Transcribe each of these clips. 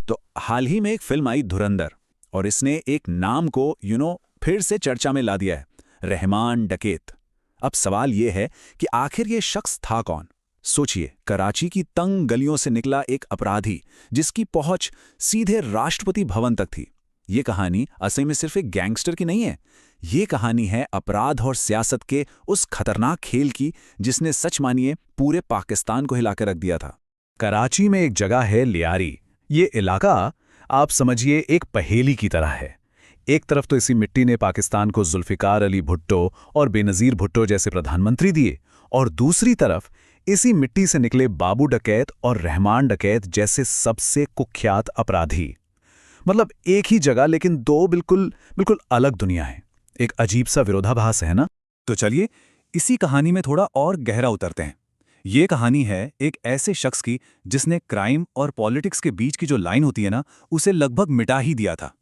तो हाल ही में एक फिल्म आई धुरंधर और इसने एक नाम को फिर से चर्चा में ला दिया है, रहमान डकैत। अब सवाल यह है कि आखिर ये शख्स था कौन। सोचिए, कराची की तंग गलियों से निकला एक अपराधी जिसकी पहुंच सीधे राष्ट्रपति भवन तक थी। ये कहानी असल में सिर्फ एक गैंगस्टर की नहीं है, ये कहानी है अपराध और सियासत के उस खतरनाक खेल की जिसने सच मानिए पूरे पाकिस्तान को हिलाकर रख दिया था। कराची में एक जगह है लियारी। ये इलाका आप समझिए एक पहेली की तरह है। एक तरफ तो इसी मिट्टी ने पाकिस्तान को जुल्फिकार अली भुट्टो और बेनज़ीर भुट्टो जैसे प्रधानमंत्री दिए, और दूसरी तरफ इसी मिट्टी से निकले बाबू डकैत और रहमान डकैत जैसे सबसे कुख्यात अपराधी। मतलब एक ही जगह लेकिन दो बिल्कुल अलग दुनिया है। एक अजीब सा विरोधाभास है ना। तो चलिए इसी कहानी में थोड़ा और गहरा उतरते हैं। ये कहानी है एक ऐसे शख्स की जिसने क्राइम और पॉलिटिक्स के बीच की जो लाइन होती है ना, उसे लगभग मिटा ही दिया था।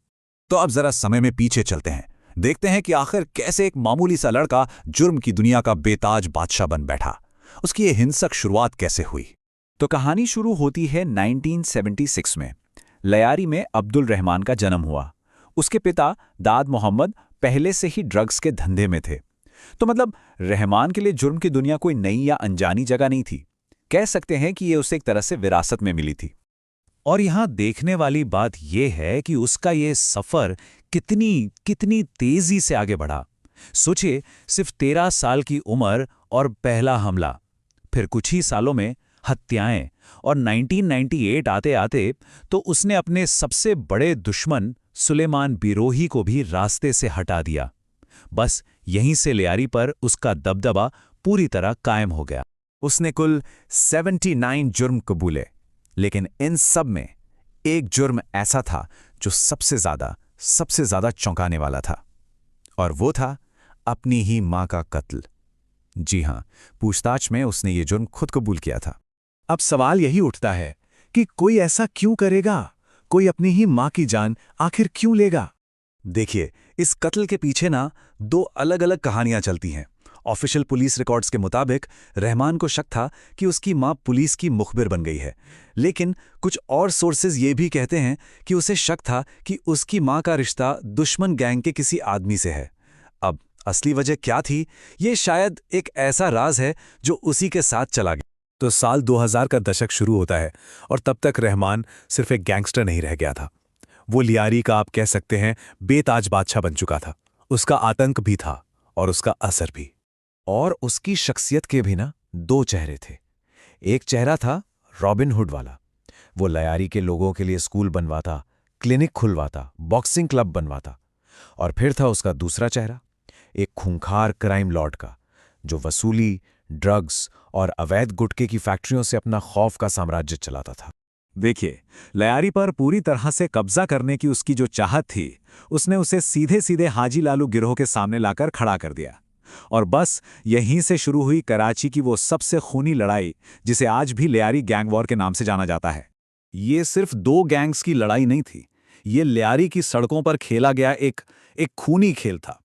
तो अब जरा समय में पीछे चलते हैं, देखते हैं कि आखिर कैसे एक मामूली सा लड़का जुर्म की दुनिया का बेताज बादशाह बन बैठा। उसकी ये हिंसक शुरुआत कैसे हुई। तो कहानी शुरू होती है 1976 में। लियारी में अब्दुल रहमान का जन्म हुआ। उसके पिता दाद मोहम्मद पहले से ही ड्रग्स के धंधे में थे। तो मतलब रहमान के लिए जुर्म की दुनिया कोई नई या अनजानी जगह नहीं थी। कह सकते हैं कि ये उसे एक तरह से विरासत में मिली थी। और यहां देखने वाली बात यह है कि उसका ये सफर कितनी तेजी से आगे बढ़ा। सोचिए, सिर्फ 13 साल की उम्र और पहला हमला, फिर कुछ ही सालों में हत्याएं, और 1998 आते आते तो उसने अपने सबसे बड़े दुश्मन सुलेमान बिरोही को भी रास्ते से हटा दिया। बस यहीं से लियारी पर उसका दबदबा पूरी तरह कायम हो गया। उसने कुल 79 जुर्म कबूले, लेकिन इन सब में एक जुर्म ऐसा था जो सबसे ज्यादा चौंकाने वाला था, और वो था अपनी ही मां का कत्ल। जी हां, पूछताछ में उसने ये जुर्म खुद कबूल किया था। अब सवाल यही उठता है कि कोई ऐसा क्यों करेगा, कोई अपनी ही मां की जान आखिर क्यों लेगा। देखिए, इस कत्ल के पीछे ना दो अलग अलग कहानियां चलती हैं। ऑफिशियल पुलिस रिकॉर्ड्स के मुताबिक रहमान को शक था कि उसकी मां पुलिस की मुखबिर बन गई है, लेकिन कुछ और सोर्सेज ये भी कहते हैं कि उसे शक था कि उसकी मां का रिश्ता दुश्मन गैंग के किसी आदमी से है। अब असली वजह क्या थी, ये शायद एक ऐसा राज है जो उसी के साथ चला गया। तो साल 2000 का दशक शुरू होता है, और तब तक रहमान सिर्फ एक गैंगस्टर नहीं रह गया था। वो लियारी का, आप कह सकते हैं, बेताज बादशाह बन चुका था। उसका आतंक भी था और उसका असर भी। और उसकी शख्सियत के भी ना दो चेहरे थे। एक चेहरा था रॉबिन हुड वाला। वो लियारी के लोगों के लिए स्कूल बनवाता, क्लिनिक खुलवाता, बॉक्सिंग क्लब बनवाता। और फिर था उसका दूसरा चेहरा, एक खूंखार क्राइम लॉर्ड का, जो वसूली, ड्रग्स और अवैध गुटखे की फैक्ट्रियों से अपना खौफ का साम्राज्य चलाता था। देखिए, लियारी पर पूरी तरह से कब्जा करने की उसकी जो चाहत थी, उसने उसे सीधे सीधे हाजी लालू गिरोह के सामने लाकर खड़ा कर दिया। और बस यहीं से शुरू हुई कराची की वो सबसे खूनी लड़ाई, जिसे आज भी लियारी गैंग वॉर के नाम से जाना जाता है। ये सिर्फ दो गैंग्स की लड़ाई नहीं थी, ये लियारी की सड़कों पर खेला गया एक खूनी खेल था।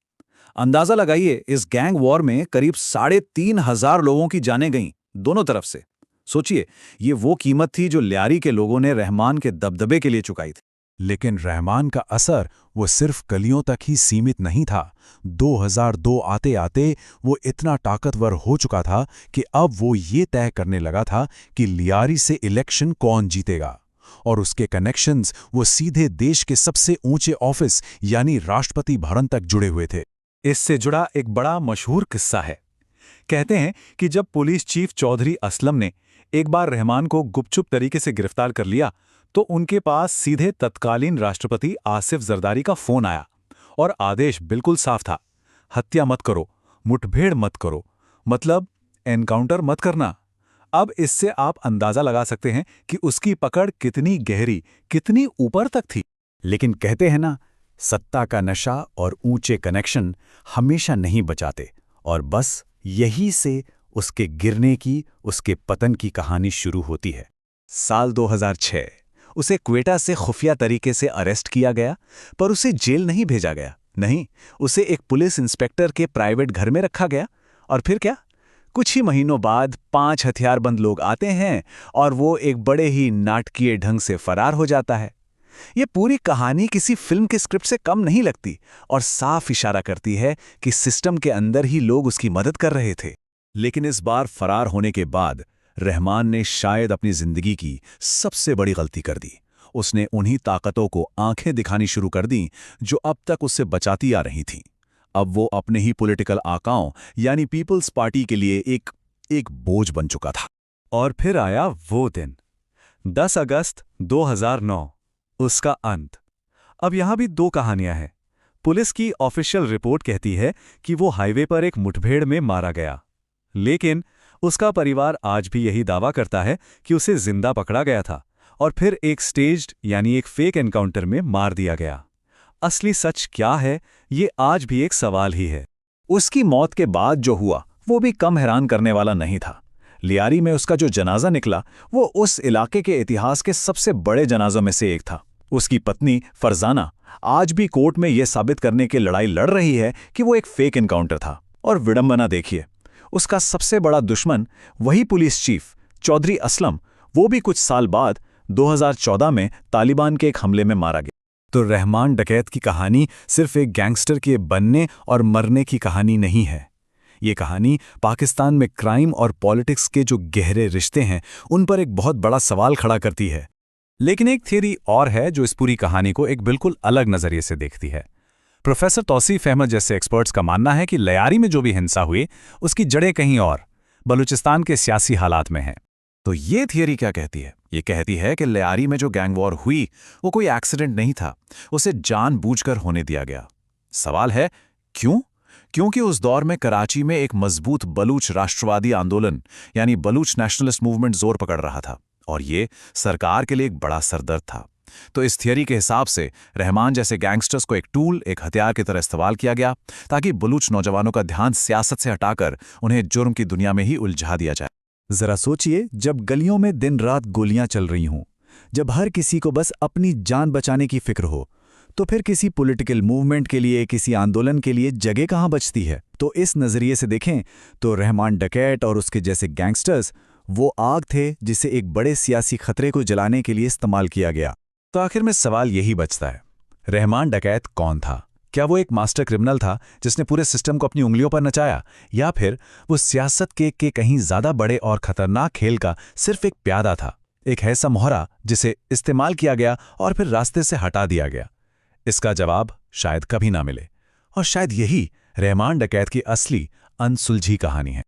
अंदाजा लगाइए, इस गैंग वॉर में करीब 3500 लोगों की जानें गईं, दोनों तरफ से। सोचिए, ये वो कीमत थी जो लियारी के लोगों ने रहमान के दबदबे के लिए चुकाई थी। लेकिन रहमान का असर वो सिर्फ गलियों तक ही सीमित नहीं था। 2002 आते आते वो इतना ताकतवर हो चुका था कि अब वो ये तय करने लगा था कि लियारी से इलेक्शन कौन जीतेगा। और उसके कनेक्शंस वो सीधे देश के सबसे ऊंचे ऑफिस यानी राष्ट्रपति भवन तक जुड़े हुए थे। इससे जुड़ा एक बड़ा मशहूर किस्सा है। कहते हैं कि जब पुलिस चीफ चौधरी असलम ने एक बार रहमान को गुपचुप तरीके से गिरफ्तार कर लिया, तो उनके पास सीधे तत्कालीन राष्ट्रपति आसिफ जरदारी का फोन आया, और आदेश बिल्कुल साफ था, हत्या मत करो, मुठभेड़ मत करो, मतलब एनकाउंटर मत करना। अब इससे आप अंदाजा लगा सकते हैं कि उसकी पकड़ कितनी गहरी, कितनी ऊपर तक थी। लेकिन कहते हैं ना, सत्ता का नशा और ऊंचे कनेक्शन हमेशा नहीं बचाते, और बस यही से उसके गिरने की, उसके पतन की कहानी शुरू होती है। साल 2006 उसे क्वेटा से खुफिया तरीके से अरेस्ट किया गया, पर उसे जेल नहीं भेजा गया। नहीं, उसे एक पुलिस इंस्पेक्टर के प्राइवेट घर में रखा गया। और फिर क्या, कुछ ही महीनों बाद 5 हथियारबंद लोग आते हैं और वो एक बड़े ही नाटकीय ढंग से फरार हो जाता है। ये पूरी कहानी किसी फिल्म के स्क्रिप्ट से कम नहीं लगती और साफ इशारा करती है कि सिस्टम के अंदर ही लोग उसकी मदद कर रहे थे। लेकिन इस बार फरार होने के बाद रहमान ने शायद अपनी जिंदगी की सबसे बड़ी गलती कर दी। उसने उन्हीं ताकतों को आंखें दिखानी शुरू कर दी जो अब तक उससे बचाती आ रही थीं। अब वो अपने ही पॉलिटिकल आकाओं यानी पीपल्स पार्टी के लिए एक बोझ बन चुका था। और फिर आया वो दिन, 10 अगस्त 2009, उसका अंत। अब यहां भी 2 कहानियां हैं। पुलिस की ऑफिशियल रिपोर्ट कहती है कि वो हाईवे पर एक मुठभेड़ में मारा गया, लेकिन उसका परिवार आज भी यही दावा करता है कि उसे जिंदा पकड़ा गया था और फिर एक स्टेज्ड यानी एक फेक एनकाउंटर में मार दिया गया। असली सच क्या है, ये आज भी एक सवाल ही है। उसकी मौत के बाद जो हुआ वो भी कम हैरान करने वाला नहीं था। लियारी में उसका जो जनाजा निकला वो उस इलाके के इतिहास के सबसे बड़े जनाजों में से एक था। उसकी पत्नी फरजाना आज भी कोर्ट में यह साबित करने की लड़ाई लड़ रही है कि वो एक फेक एनकाउंटर था। और विडंबना देखिए, उसका सबसे बड़ा दुश्मन वही पुलिस चीफ चौधरी असलम, वो भी कुछ साल बाद 2014 में तालिबान के एक हमले में मारा गया। तो रहमान डकैत की कहानी सिर्फ एक गैंगस्टर के बनने और मरने की कहानी नहीं है। ये कहानी पाकिस्तान में क्राइम और पॉलिटिक्स के जो गहरे रिश्ते हैं उन पर एक बहुत बड़ा सवाल खड़ा करती है। लेकिन एक थियरी और है जो इस पूरी कहानी को एक बिल्कुल अलग नजरिए से देखती है। प्रोफेसर तौसीफ अहमद जैसे एक्सपर्ट्स का मानना है कि लियारी में जो भी हिंसा हुई उसकी जड़ें कहीं और, बलूचिस्तान के सियासी हालात में हैं। तो ये थियरी क्या कहती है? ये कहती है कि लियारी में जो गैंग वॉर हुई वो कोई एक्सीडेंट नहीं था, उसे जानबूझकर होने दिया गया। सवाल है क्यों? क्योंकि उस दौर में कराची में एक मजबूत बलूच राष्ट्रवादी आंदोलन यानी बलूच नेशनलिस्ट मूवमेंट जोर पकड़ रहा था और ये सरकार के लिए एक बड़ा सरदर्द था। तो इस थियरी के हिसाब से रहमान जैसे गैंगस्टर्स को एक टूल, एक हथियार की तरह इस्तेमाल किया गया ताकि बलूच नौजवानों का ध्यान सियासत से हटाकर उन्हें जुर्म की दुनिया में ही उलझा दिया जाए। जरा सोचिए, जब गलियों में दिन रात गोलियां चल रही हों, जब हर किसी को बस अपनी जान बचाने की फिक्र हो, तो फिर किसी पॉलिटिकल मूवमेंट के लिए, किसी आंदोलन के लिए जगह कहां बचती है? तो इस नजरिए से देखें तो रहमान डकैत और उसके जैसे गैंगस्टर्स वो आग थे जिसे एक बड़े सियासी खतरे को जलाने के लिए इस्तेमाल किया गया। तो आखिर में सवाल यही बचता है, रहमान डकैत कौन था? क्या वो एक मास्टर क्रिमिनल था जिसने पूरे सिस्टम को अपनी उंगलियों पर नचाया, या फिर वो सियासत के कहीं ज्यादा बड़े और खतरनाक खेल का सिर्फ एक प्यादा था, एक ऐसा मोहरा जिसे इस्तेमाल किया गया और फिर रास्ते से हटा दिया गया? इसका जवाब शायद कभी ना मिले, और शायद यही रहमान डकैत की असली अनसुलझी कहानी है।